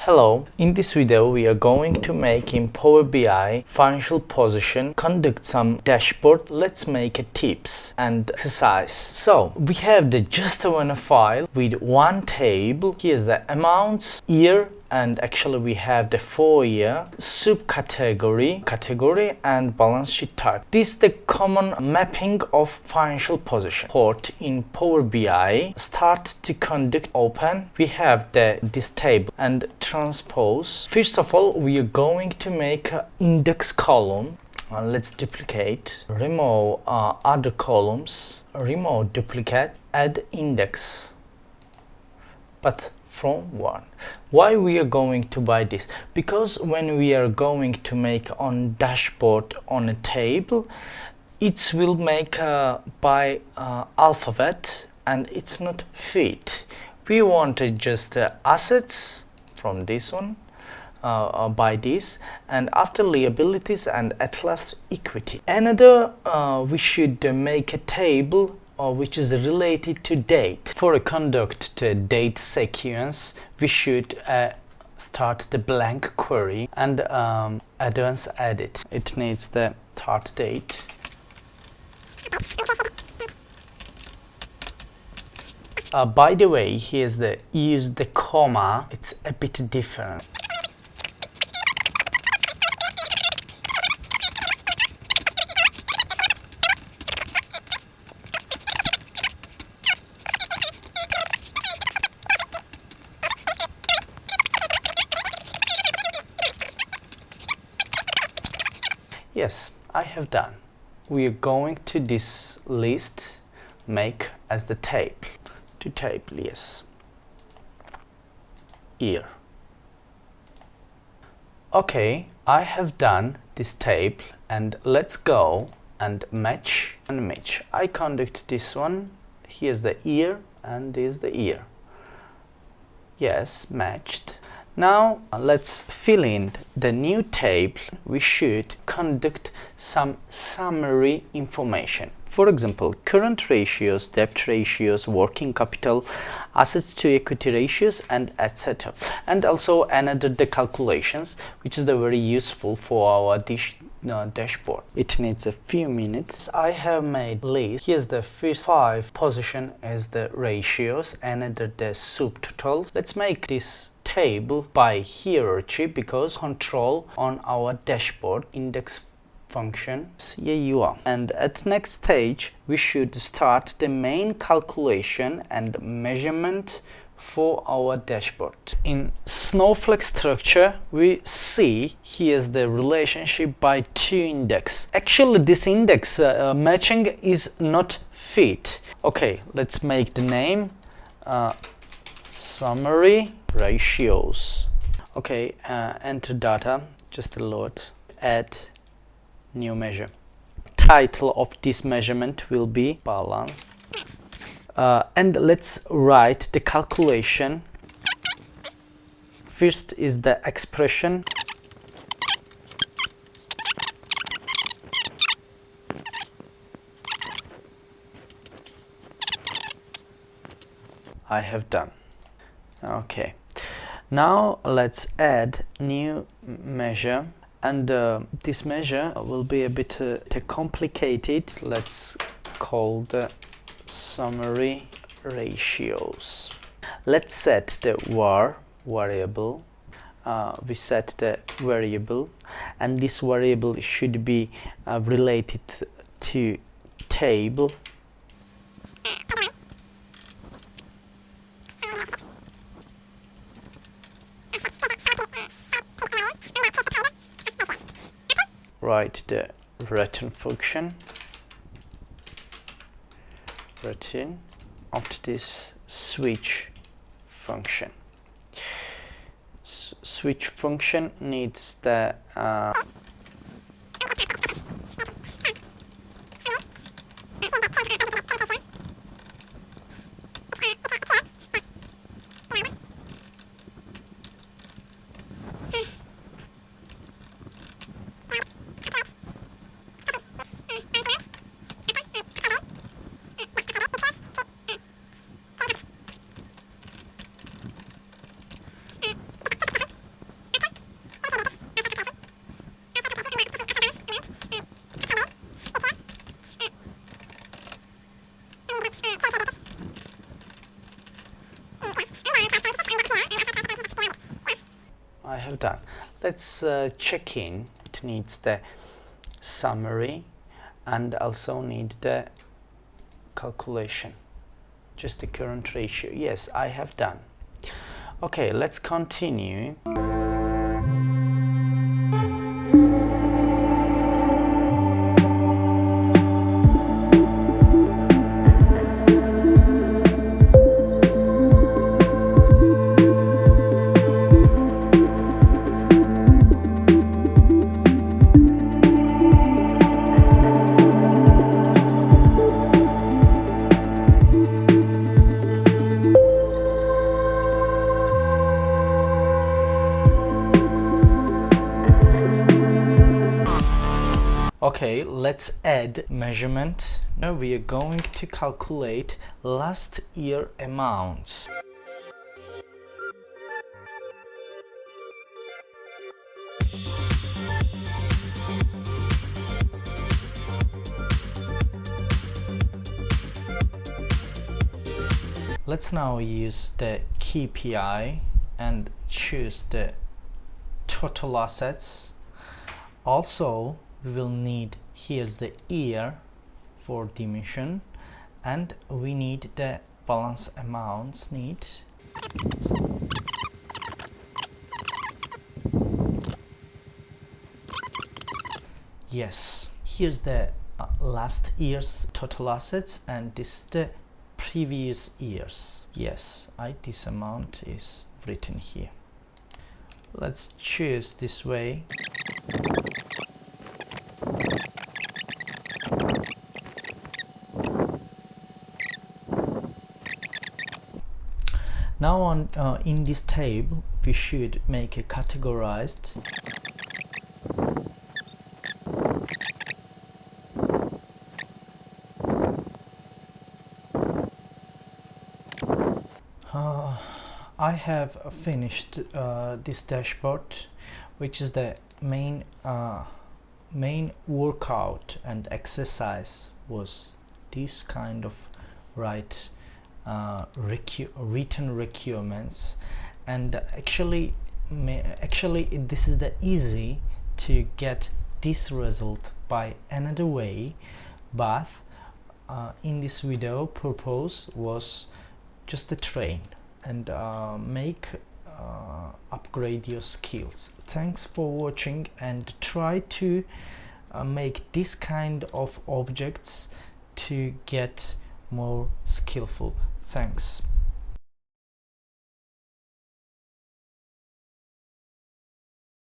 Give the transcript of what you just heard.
Hello, in this video we are going to make in Power BI financial position, conduct some dashboard. Let's make a tips and exercise. So we have the just one file with one table. Here's the amounts, year, and actually we have the 4-year subcategory, category, and balance sheet type. This is the common mapping of financial position. Port in Power BI, start to conduct open. We have this table and transpose. First of all, we are going to make an index column. Let's duplicate, remove other columns, remove duplicate, add index, but from 1. Why we are going to buy this? Because when we are going to make on dashboard on a table, it will make by alphabet and it's not fit. We wanted just assets from this one, by this, and after liabilities and at last equity. Another we should make a table which is related to date. For a conduct date sequence, we should start the blank query and advance edit. It needs the start date. By the way, here's the use the comma. It's a bit different. Yes, I have done. We are going to this list, make as the table. To table, yes. Year. Okay, I have done this table and let's go and match and match. I conduct this one. Here's the year and there's the year. Yes, matched. Now let's fill in the new table. We should conduct some summary information. For example, current ratios, debt ratios, working capital, assets to equity ratios, and etc. And also another the calculations, which is very useful for our dashboard. It needs a few minutes. I have made list. Here's the first 5 position as the ratios, another the subtotals. Let's make this table by hierarchy because control on our dashboard index function. Here you are. And at next stage we should start the main calculation and measurement for our dashboard. In Snowflake structure we see here's the relationship by 2 index. Actually this index matching is not fit. Okay, let's make the name summary ratios. Okay, enter data, just a load, add new measure. Title of this measurement will be balance. And let's write the calculation. First is the expression. I have done. Okay. Now let's add new measure. And this measure will be a bit complicated. Let's call the summary ratios. Let's set the var variable. We set the variable, and this variable should be related to table. Write the return function. Return. After this, switch function. Switch function needs the I have done. Let's check in. It needs the summary and also need the calculation, just the current ratio. Yes, I have done. Okay, let's continue. Okay, let's add measurement. Now we are going to calculate last year amounts. Let's now use the KPI and choose the total assets. Also, we will need, here's the year for dimension, and we need the balance amounts need. Yes, here's the last year's total assets, and this is the previous years. Yes, this amount is written here. Let's choose this way. Now on in this table we should make a categorized. I have finished this dashboard, which is the main workout and exercise was this kind of written requirements, and actually this is the easy to get this result by another way, but in this video purpose was just to train and upgrade your skills. Thanks for watching, and try to make this kind of objects to get more skillful. Thanks.